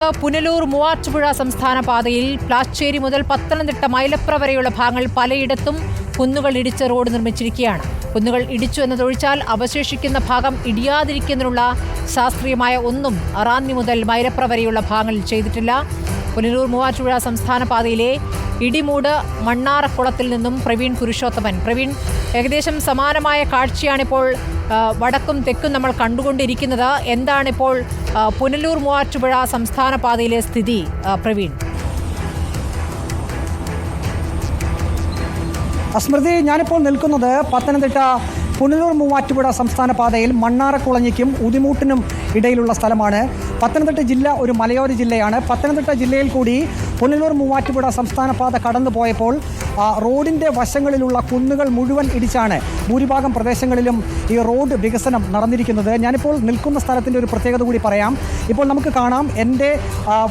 പുനലൂർ മൂവാറ്റുപുഴ സംസ്ഥാന പാതയിൽ പ്ലാച്ചേരി മുതൽ പത്തനംതിട്ട മൈലപ്ര വരെയുള്ള ഭാഗങ്ങൾ പലയിടത്തും കുന്നുകൾ ഇടിച്ച് റോഡ് നിർമ്മിച്ചിരിക്കുകയാണ്. കുന്നുകൾ ഇടിച്ചു എന്നതൊഴിച്ചാൽ അവശേഷിക്കുന്ന ഭാഗം ഇടിയാതിരിക്കുന്നതിനുള്ള ശാസ്ത്രീയമായ ഒന്നും റാന്നി മുതൽ മൈലപ്ര വരെയുള്ള ഭാഗങ്ങളിൽ ചെയ്തിട്ടില്ല. പുനലൂർ മൂവാറ്റുപുഴ സംസ്ഥാന പാതയിലെ ഇടിമൂട് മണ്ണാറക്കുളത്തിൽ നിന്നും പ്രവീൺ പുരുഷോത്തമൻ. പ്രവീൺ, ഏകദേശം സമാനമായ കാഴ്ചയാണിപ്പോൾ വടക്കും തെക്കും നമ്മൾ കണ്ടുകൊണ്ടിരിക്കുന്നത്. എന്താണിപ്പോൾ പുനലൂർ മൂവാറ്റുപുഴ സംസ്ഥാന പാതയിലെ സ്ഥിതി, പ്രവീൺ? സ്മൃതി, ഞാനിപ്പോൾ നിൽക്കുന്നത് പത്തനംതിട്ട പുനലൂർ മൂവാറ്റുപുഴ സംസ്ഥാന പാതയിൽ മണ്ണാറക്കുളഞ്ഞിക്കും ഉദിമൂട്ടിനും ഇടയിലുള്ള സ്ഥലമാണ്. പത്തനംതിട്ട ജില്ല ഒരു മലയോര ജില്ലയാണ്. പത്തനംതിട്ട ജില്ലയിൽ കൂടി പുനലൂർ മൂവാറ്റുപുഴ സംസ്ഥാന പാത കടന്നു പോയപ്പോൾ റോഡിൻ്റെ വശങ്ങളിലുള്ള കുന്നുകൾ മുഴുവൻ ഇടിച്ചാണ് ഭൂരിഭാഗം പ്രദേശങ്ങളിലും ഈ റോഡ് വികസനം നടന്നിരിക്കുന്നത്. ഞാനിപ്പോൾ നിൽക്കുന്ന സ്ഥലത്തിൻ്റെ ഒരു പ്രത്യേകത കൂടി പറയാം. ഇപ്പോൾ നമുക്ക് കാണാം, എൻ്റെ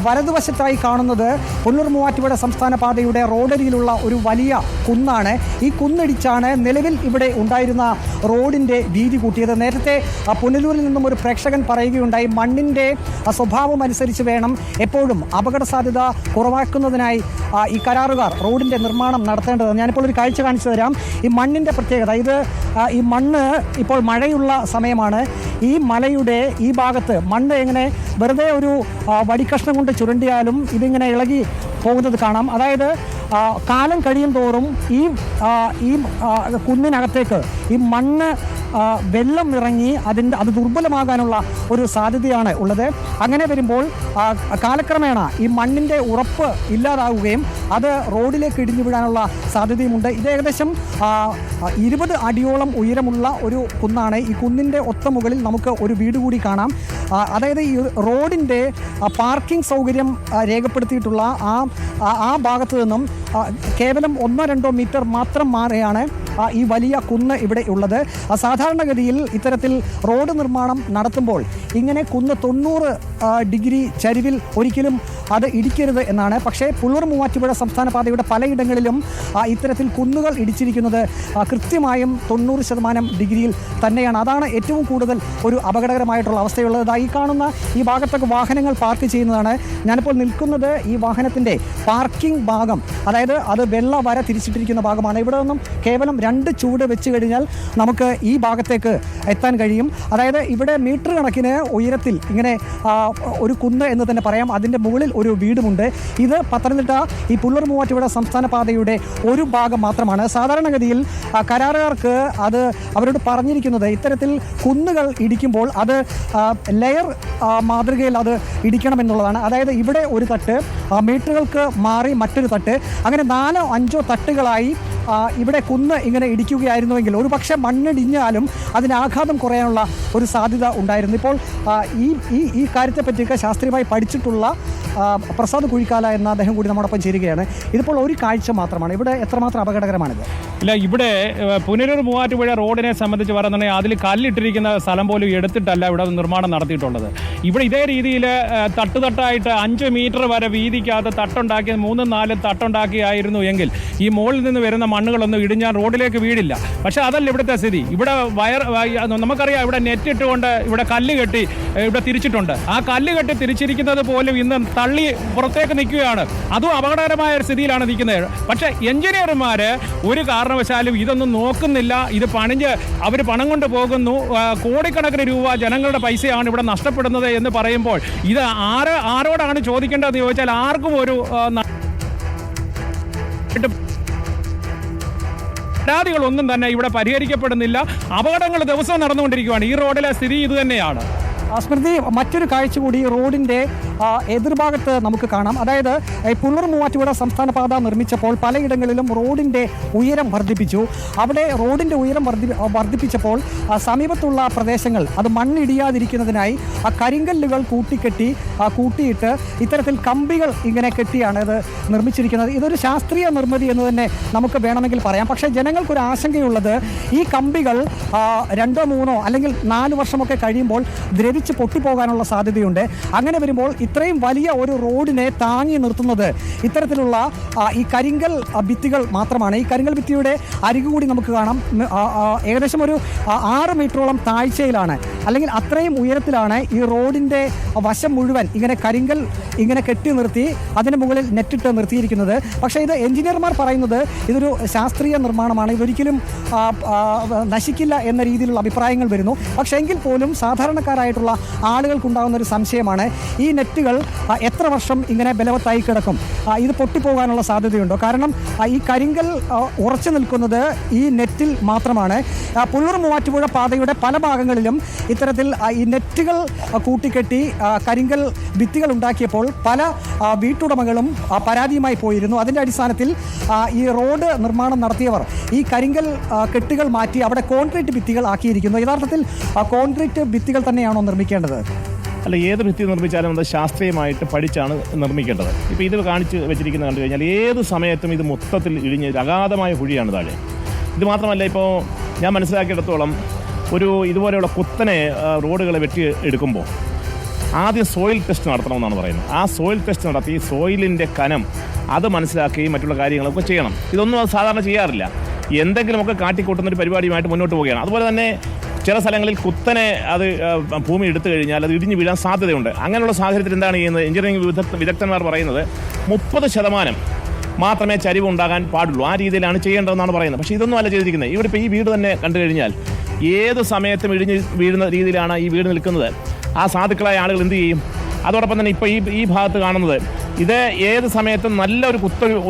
വലതുവശത്തായി കാണുന്നത് പുനലൂർ മൂവാറ്റുപുഴ സംസ്ഥാന പാതയുടെ റോഡരിയിലുള്ള ഒരു വലിയ കുന്നാണ്. ഈ കുന്നിടിച്ചാണ് നിലവിൽ ഇവിടെ ഉണ്ടായിരുന്ന റോഡിൻ്റെ വീതി കൂട്ടിയത്. നേരത്തെ പുനലൂരിൽ നിന്നും ഒരു പ്രേക്ഷകൻ പറയുകയുണ്ടായി, മണ്ണിൻ്റെ സ്വഭാവം അനുസരിച്ച് വേണം എപ്പോഴും അപകട സാധ്യത കുറവാക്കുന്നതിനായി ഈ കരാറുകാർ റോഡിൻ്റെ നിർമ്മാണം നടത്തേണ്ടത്. ഞാനിപ്പോൾ ഒരു കാഴ്ച കാണിച്ചു തരാം. ഈ മണ്ണിൻ്റെ പ്രത്യേകത ഇത്, ഈ മണ്ണ് ഇപ്പോൾ മഴയുള്ള സമയമാണ്. ഈ മലയുടെ ഈ ഭാഗത്ത് മണ്ണ് എങ്ങനെ വെറുതെ ഒരു വടിക്കഷ്ണം കൊണ്ട് ചുരണ്ടിയാലും ഇതിങ്ങനെ ഇളകി പോകുന്നത് കാണാം. അതായത് കാലം കഴിയും തോറും ഈ കുന്നിനകത്തേക്ക് ഈ മണ്ണ് വെള്ളം ഇറങ്ങി അത് ദുർബലമാകാനുള്ള ഒരു സാധ്യതയാണ് ഉള്ളത്. അങ്ങനെ വരുമ്പോൾ കാലക്രമേണ ഈ മണ്ണിൻ്റെ ഉറപ്പ് ഇല്ലാതാവുകയും അത് റോഡിലേക്ക് ഇടിഞ്ഞു വീഴാനുള്ള സാധ്യതയുമുണ്ട്. ഇത് ഏകദേശം 20 അടിയോളം ഉയരമുള്ള ഒരു കുന്നാണ്. ഈ കുന്നിൻ്റെ ഒത്ത മുകളിൽ നമുക്ക് ഒരു വീട് കൂടി കാണാം. അതായത് ഈ റോഡിൻ്റെ പാർക്കിംഗ് സൗകര്യം രേഖപ്പെടുത്തിയിട്ടുള്ള ആ ഭാഗത്തു നിന്നും കേവലം 1-2 മീറ്റർ മാത്രം മാറിയാണ് ഈ വലിയ കുന്ന് ഇവിടെ ഉള്ളത്. സാധാരണഗതിയിൽ ഇത്തരത്തിൽ റോഡ് നിർമ്മാണം നടത്തുമ്പോൾ ഇങ്ങനെ കുന്ന് 90 ഡിഗ്രി ചരിവിൽ ഒരിക്കലും അത് ഇടിക്കരുത് എന്നാണ്. പക്ഷേ പുനലൂർ മൂവാറ്റുപുഴ സംസ്ഥാന പാതയുടെ പലയിടങ്ങളിലും ഇത്തരത്തിൽ കുന്നുകൾ ഇടിച്ചിരിക്കുന്നത് കൃത്യമായും 90% ഡിഗ്രിയിൽ തന്നെയാണ്. അതാണ് ഏറ്റവും കൂടുതൽ ഒരു അപകടകരമായിട്ടുള്ള അവസ്ഥയുള്ളത്. ഈ കാണുന്ന ഈ ഭാഗത്തൊക്കെ വാഹനങ്ങൾ പാർക്ക് ചെയ്യുന്നതാണ്. ഞാനിപ്പോൾ നിൽക്കുന്നത് ഈ വാഹനത്തിൻ്റെ പാർക്കിംഗ് ഭാഗം, അതായത് അത് വെള്ള വര തിരിച്ചിട്ടിരിക്കുന്ന ഭാഗമാണ്. ഇവിടെ നിന്നും കേവലം 2 ചൂട് വെച്ച് കഴിഞ്ഞാൽ നമുക്ക് ഈ ഭാഗത്തേക്ക് എത്താൻ കഴിയും. അതായത് ഇവിടെ മീറ്റർ കണക്കിന് ഉയരത്തിൽ ഇങ്ങനെ ഒരു കുന്ന് എന്ന് തന്നെ പറയാം. അതിൻ്റെ മുകളിൽ ഒരു വീടുമുണ്ട്. ഇത് പത്തനംതിട്ട ഈ പുനലൂർ മൂവാറ്റുപുഴ സംസ്ഥാന പാതയുടെ ഒരു ഭാഗം മാത്രമാണ്. സാധാരണഗതിയിൽ കരാറുകാർക്ക് അത് അവരോട് പറഞ്ഞിരിക്കുന്നത് ഇത്തരത്തിൽ കുന്നുകൾ ഇടിക്കുമ്പോൾ അത് ലെയർ മാതൃകയിൽ അത് ഇടിക്കണമെന്നുള്ളതാണ്. അതായത് ഇവിടെ ഒരു തട്ട്, മീറ്ററുകൾക്ക് മാറി മറ്റൊരു തട്ട്, അങ്ങനെ 4-5 തട്ടുകളായി ഇവിടെ കുന്ന് ഇങ്ങനെ ഇടിക്കുകയായിരുന്നുവെങ്കിൽ ഒരു പക്ഷേ മണ്ണിടിഞ്ഞാലും അതിന് ആഘാതം കുറയാനുള്ള ഒരു സാധ്യത ഉണ്ടായിരുന്നു. ഇപ്പോൾ ഈ കാര്യത്തെപ്പറ്റിയൊക്കെ ശാസ്ത്രീയമായി പഠിച്ചിട്ടുള്ള പ്രസാദ് കുഴിക്കാല എന്ന അദ്ദേഹം കൂടി നമ്മോടൊപ്പം ചേരുകയാണ്. ഇതിപ്പോൾ ഒരു കാഴ്ച മാത്രമാണ്. ഇവിടെ എത്രമാത്രം അപകടകരമാണിത്? ഇല്ല, ഇവിടെ പുനലൂർ മൂവാറ്റുപുഴ റോഡിനെ സംബന്ധിച്ച് പറയുന്നുണ്ടെങ്കിൽ അതിൽ കല്ലിട്ടിരിക്കുന്ന സ്ഥലം പോലും എടുത്തിട്ടല്ല ഇവിടെ നിർമ്മാണം നടത്തിയിട്ടുള്ളത്. ഇവിടെ ഇതേ രീതിയിൽ തട്ടുതട്ടായിട്ട് 5 മീറ്റർ വരെ വീതിക്കകത്ത് തട്ടുണ്ടാക്കി 3-4 തട്ടുണ്ടാക്കിയായിരുന്നു എങ്കിൽ ഈ മുകളിൽ നിന്ന് വരുന്ന മണ്ണുകളൊന്നും ഇടിഞ്ഞാൽ റോഡിലേക്ക് വീഴില്ല. പക്ഷേ അതല്ല ഇവിടുത്തെ സ്ഥിതി. ഇവിടെ നമുക്കറിയാം, ഇവിടെ നെറ്റ് ഇട്ടുകൊണ്ട് ഇവിടെ കല്ല് കെട്ടി ഇവിടെ തിരിച്ചിട്ടുണ്ട്. ആ കല്ല് കെട്ടി തിരിച്ചിരിക്കുന്നത് പോലും ഇന്ന് തള്ളി പുറത്തേക്ക് നിൽക്കുകയാണ്. അതും അപകടകരമായ ഒരു സ്ഥിതിയിലാണ് നിൽക്കുന്നത്. പക്ഷേ എഞ്ചിനീയർമാർ ഒരു കാരണവശാലും ഇതൊന്നും നോക്കുന്നില്ല. ഇത് പണിഞ്ഞ് അവർ പണം കൊണ്ട് പോകുന്നു. കോടിക്കണക്കിന് രൂപ ജനങ്ങളുടെ പൈസയാണ് ഇവിടെ നഷ്ടപ്പെടുന്നത് എന്ന് പറയുമ്പോൾ ഇത് ആരോടാണ് ചോദിക്കേണ്ടതെന്ന് ചോദിച്ചാൽ ആർക്കും ഒരു പരാതികളൊന്നും തന്നെ ഇവിടെ പരിഹരിക്കപ്പെടുന്നില്ല. അപകടങ്ങൾ ദിവസവും നടന്നുകൊണ്ടിരിക്കുകയാണ്. ഈ റോഡിലെ സ്ഥിതി ഇത് തന്നെയാണ്. സ്മൃതി, മറ്റൊരു കാഴ്ച കൂടി റോഡിൻ്റെ എതിർഭാഗത്ത് നമുക്ക് കാണാം. അതായത് പുനലൂർ മൂവാറ്റുപുഴ സംസ്ഥാന പാത നിർമ്മിച്ചപ്പോൾ പലയിടങ്ങളിലും റോഡിൻ്റെ ഉയരം വർദ്ധിപ്പിച്ചു. അവിടെ റോഡിൻ്റെ ഉയരം വർദ്ധിപ്പിച്ചപ്പോൾ സമീപത്തുള്ള പ്രദേശങ്ങൾ അത് മണ്ണിടിയാതിരിക്കുന്നതിനായി കരിങ്കല്ലുകൾ കൂട്ടിയിട്ട് ഇത്തരത്തിൽ കമ്പികൾ ഇങ്ങനെ കെട്ടിയാണ് ഇത് നിർമ്മിച്ചിരിക്കുന്നത്. ഇതൊരു ശാസ്ത്രീയ നിർമ്മിതി എന്ന് തന്നെ നമുക്ക് വേണമെങ്കിൽ പറയാം. പക്ഷേ ജനങ്ങൾക്കൊരു ആശങ്കയുള്ളത് ഈ കമ്പികൾ 2-3 അല്ലെങ്കിൽ 4 വർഷമൊക്കെ കഴിയുമ്പോൾ ദ്രവിച്ച് പൊട്ടിപ്പോകാനുള്ള സാധ്യതയുണ്ട്. അങ്ങനെ വരുമ്പോൾ ഇത്രയും വലിയ ഒരു റോഡിനെ താങ്ങി നിർത്തുന്നത് ഇത്തരത്തിലുള്ള ഈ കരിങ്കൽ ഭിത്തികൾ മാത്രമാണ്. ഈ കരിങ്കൽ ഭിത്തിയുടെ അരികുകൂടി നമുക്ക് കാണാം. ഏകദേശം ഒരു 6 മീറ്ററോളം താഴ്ചയിലാണ്, അല്ലെങ്കിൽ അത്രയും ഉയരത്തിലാണ് ഈ റോഡിൻ്റെ വശം മുഴുവൻ ഇങ്ങനെ കരിങ്കൽ ഇങ്ങനെ കെട്ടി നിർത്തി അതിന് മുകളിൽ നെറ്റിട്ട് നിർത്തിയിരിക്കുന്നത്. പക്ഷേ ഇത് എഞ്ചിനീയർമാർ പറയുന്നത് ഇതൊരു ശാസ്ത്രീയ നിർമ്മാണമാണ്, ഇതൊരിക്കലും നശിക്കില്ല എന്ന രീതിയിലുള്ള അഭിപ്രായങ്ങൾ വരുന്നു. പക്ഷേ എങ്കിൽ പോലും സാധാരണക്കാരായിട്ടുള്ള ആളുകൾക്കുണ്ടാകുന്ന ഒരു സംശയമാണ്, ഈ നെറ്റുകൾ എത്ര വർഷം ഇങ്ങനെ ബലവത്തായി കിടക്കും, ഇത് പൊട്ടിപ്പോകാനുള്ള സാധ്യതയുണ്ടോ? കാരണം ഈ കരിങ്കൽ ഉറച്ചു നിൽക്കുന്നത് ഈ നെറ്റിൽ മാത്രമാണ്. പുനലൂർ മൂവാറ്റുപുഴ പാതയുടെ പല ഭാഗങ്ങളിലും ഇത്തരത്തിൽ ഈ നെറ്റുകൾ കൂട്ടിക്കെട്ടി കരിങ്കൽ ഭിത്തികൾ ഉണ്ടാക്കിയപ്പോൾ പല വീട്ടുടമകളും പരാതിയുമായി പോയിരുന്നു. അതിൻ്റെ അടിസ്ഥാനത്തിൽ ഈ റോഡ് നിർമ്മാണം നടത്തിയവർ ഈ കരിങ്കൽ കെട്ടുകൾ മാറ്റി അവിടെ കോൺക്രീറ്റ് ഭിത്തികൾ ആക്കിയിരിക്കുന്നു. യഥാർത്ഥത്തിൽ കോൺക്രീറ്റ് ഭിത്തികൾ തന്നെയാണോ നിർമ്മിക്കേണ്ടത്? അല്ല, ഏത് ഭിത്തി നിർമ്മിച്ചാലും അത് ശാസ്ത്രീയമായിട്ട് പഠിച്ചാണ് നിർമ്മിക്കേണ്ടത്. ഇപ്പോൾ ഇത് കാണിച്ച് വെച്ചിരിക്കുന്നത് കണ്ടു കഴിഞ്ഞാൽ ഏത് സമയത്തും ഇത് മൊത്തത്തിൽ ഇടിഞ്ഞ് അഗാധമായ കുഴിയാണ് താഴെ. ഇത് മാത്രമല്ല, ഇപ്പോൾ ഞാൻ മനസ്സിലാക്കിയിടത്തോളം ഇതുപോലെയുള്ള കുത്തനെ റോഡുകളെ വെട്ടി എടുക്കുമ്പോൾ ആദ്യം സോയിൽ ടെസ്റ്റ് നടത്തണമെന്നാണ് പറയുന്നത്. ആ സോയിൽ ടെസ്റ്റ് നടത്തി സോയിലിൻ്റെ കനം അത് മനസ്സിലാക്കി മറ്റുള്ള കാര്യങ്ങളൊക്കെ ചെയ്യണം. ഇതൊന്നും അത് സാധാരണ ചെയ്യാറില്ല. എന്തെങ്കിലുമൊക്കെ കാട്ടിക്കൂട്ടുന്നൊരു പരിപാടിയുമായിട്ട് മുന്നോട്ട് പോവുകയാണ്. അതുപോലെ തന്നെ ചില സ്ഥലങ്ങളിൽ കുത്തനെ അത് ഭൂമി എടുത്തു കഴിഞ്ഞാൽ അത് ഇടിഞ്ഞു വീഴാൻ സാധ്യതയുണ്ട്. അങ്ങനെയുള്ള സാഹചര്യത്തിൽ എന്താണ് ചെയ്യുന്നത്? എഞ്ചിനീയറിംഗ് വിദഗ്ധന്മാർ പറയുന്നത് 30% മാത്രമേ ചരിവ് ഉണ്ടാകാൻ പാടുള്ളൂ, ആ രീതിയിലാണ് ചെയ്യേണ്ടതെന്നാണ് പറയുന്നത്. പക്ഷേ ഇതൊന്നും അല്ല ചെയ്തിരിക്കുന്നത്. ഇവിടെ ഇപ്പോൾ ഈ വീട് തന്നെ കണ്ടു കഴിഞ്ഞാൽ ഏത് സമയത്തും ഇടിഞ്ഞ് വീഴുന്ന രീതിയിലാണ് ഈ വീട് നിൽക്കുന്നത്. ആ സാധുക്കളായ ആളുകൾ എന്ത് ചെയ്യും? അതോടൊപ്പം തന്നെ ഇപ്പോൾ ഈ ഭാഗത്ത് കാണുന്നത് ഇത് ഏത് സമയത്തും നല്ലൊരു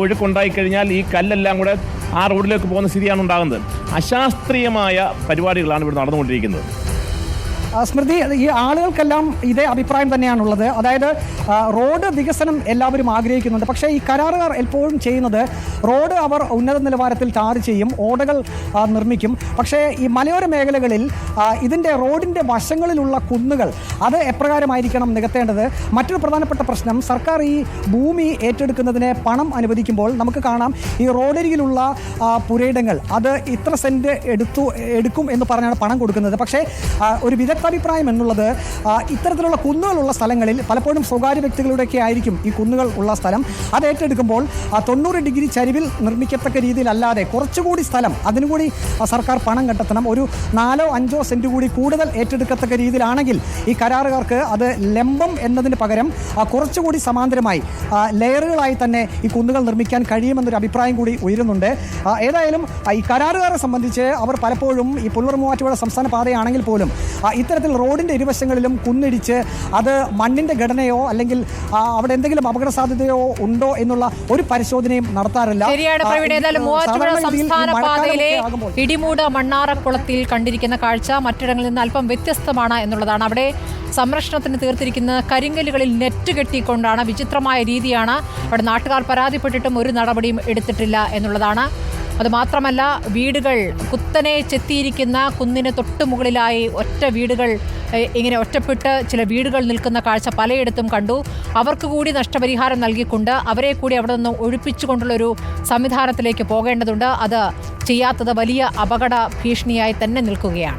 ഒഴുക്കുണ്ടായിക്കഴിഞ്ഞാൽ ഈ കല്ലെല്ലാം കൂടെ ആ റോഡിലേക്ക് പോകുന്ന സ്ഥിതിയാണ് ഉണ്ടാകുന്നത്. അശാസ്ത്രീയമായ പരിപാടികളാണ് ഇവിടെ നടന്നുകൊണ്ടിരിക്കുന്നത്. സ്മൃതി, ഈ ആളുകൾക്കെല്ലാം ഇതേ അഭിപ്രായം തന്നെയാണുള്ളത്. അതായത് റോഡ് വികസനം എല്ലാവരും ആഗ്രഹിക്കുന്നുണ്ട്. പക്ഷേ ഈ കരാറുകാർ എപ്പോഴും ചെയ്യുന്നത് റോഡ് അവർ ഉന്നത നിലവാരത്തിൽ ടാർ ചെയ്യും, ഓടകൾ നിർമ്മിക്കും. പക്ഷേ ഈ മലയോര മേഖലകളിൽ ഇതിൻ്റെ റോഡിൻ്റെ വശങ്ങളിലുള്ള കുന്നുകൾ അത് എപ്രകാരമായിരിക്കണം നികത്തേണ്ടത്? മറ്റൊരു പ്രധാനപ്പെട്ട പ്രശ്നം, സർക്കാർ ഈ ഭൂമി ഏറ്റെടുക്കുന്നതിന് പണം അനുവദിക്കുമ്പോൾ നമുക്ക് കാണാം ഈ റോഡരികിലുള്ള പുരയിടങ്ങൾ അത് ഇത്ര സെൻറ്റ് എടുക്കും എന്ന് പറഞ്ഞാണ് പണം കൊടുക്കുന്നത്. പക്ഷേ ഒരു അഭിപ്രായം എന്നുള്ളത് ഇത്തരത്തിലുള്ള കുന്നുകളുള്ള സ്ഥലങ്ങളിൽ പലപ്പോഴും സ്വകാര്യ വ്യക്തികളുടെയൊക്കെ ആയിരിക്കും ഈ കുന്നുകൾ ഉള്ള സ്ഥലം. അത് ഏറ്റെടുക്കുമ്പോൾ 90 ഡിഗ്രി ചരിവിൽ നിർമ്മിക്കത്തക്ക രീതിയിലല്ലാതെ കുറച്ചുകൂടി സ്ഥലം അതിനുകൂടി സർക്കാർ പണം കണ്ടെത്തണം. ഒരു 4-5 സെൻറ്റ് കൂടി കൂടുതൽ ഏറ്റെടുക്കത്തക്ക രീതിയിലാണെങ്കിൽ ഈ കരാറുകാർക്ക് അത് ലംബം എന്നതിന് പകരം കുറച്ചുകൂടി സമാന്തരമായി ലെയറുകളായി തന്നെ ഈ കുന്നുകൾ നിർമ്മിക്കാൻ കഴിയുമെന്നൊരു അഭിപ്രായം കൂടി ഉയരുന്നുണ്ട്. ഏതായാലും ഈ കരാറുകാരെ സംബന്ധിച്ച് അവർ പലപ്പോഴും ഈ പുനലൂർ മൂവാറ്റുപുഴ സംസ്ഥാന പാതയാണെങ്കിൽ പോലും ഇത്തരത്തിൽ റോഡിൻ്റെ ഇരുവശങ്ങളിലും കുന്നിടിച്ച് അത് മണ്ണിൻ്റെ ഘടനയോ അല്ലെങ്കിൽ അവിടെ എന്തെങ്കിലും അപകട സാധ്യതയോ ഉണ്ടോ എന്നുള്ള ഒരു പരിശോധനയും നടത്താറില്ല. ശരിയാണ് പ്രവീൺ. ഏതായാലും മൂവാറ്റുപുഴ സംസ്ഥാന പാതയിലെ ഇടിമൂട് മണ്ണാറക്കുളത്തിൽ കണ്ടിരിക്കുന്ന കാഴ്ച മറ്റിടങ്ങളിൽ നിന്ന് അല്പം വ്യത്യസ്തമാണ് എന്നുള്ളതാണ്. അവിടെ സംരക്ഷണത്തിന് തീർത്തിരിക്കുന്ന കരിങ്കല്ലുകളിൽ നെറ്റ് കെട്ടിക്കൊണ്ടാണ്. വിചിത്രമായ രീതിയാണ്. അവിടെ നാട്ടുകാർ പരാതിപ്പെട്ടിട്ടും ഒരു നടപടിയും എടുത്തിട്ടില്ല എന്നുള്ളതാണ്. അതുമാത്രമല്ല, വീടുകൾ കുത്തനെ ചെത്തിയിരിക്കുന്ന കുന്നിന് തൊട്ടു മുകളിലായി വീടുകൾ ഇങ്ങനെ ഒറ്റപ്പെട്ട് ചില വീടുകൾ നിൽക്കുന്ന കാഴ്ച പലയിടത്തും കണ്ടു. അവർക്ക് കൂടി നഷ്ടപരിഹാരം നൽകിക്കൊണ്ട് അവരെ കൂടി അവിടെ നിന്ന് ഒഴിപ്പിച്ചുകൊണ്ടുള്ളൊരു സംവിധാനത്തിലേക്ക് പോകേണ്ടതുണ്ട്. അത് ചെയ്യാത്തത് വലിയ അപകട ഭീഷണിയായി തന്നെ നിൽക്കുകയാണ്.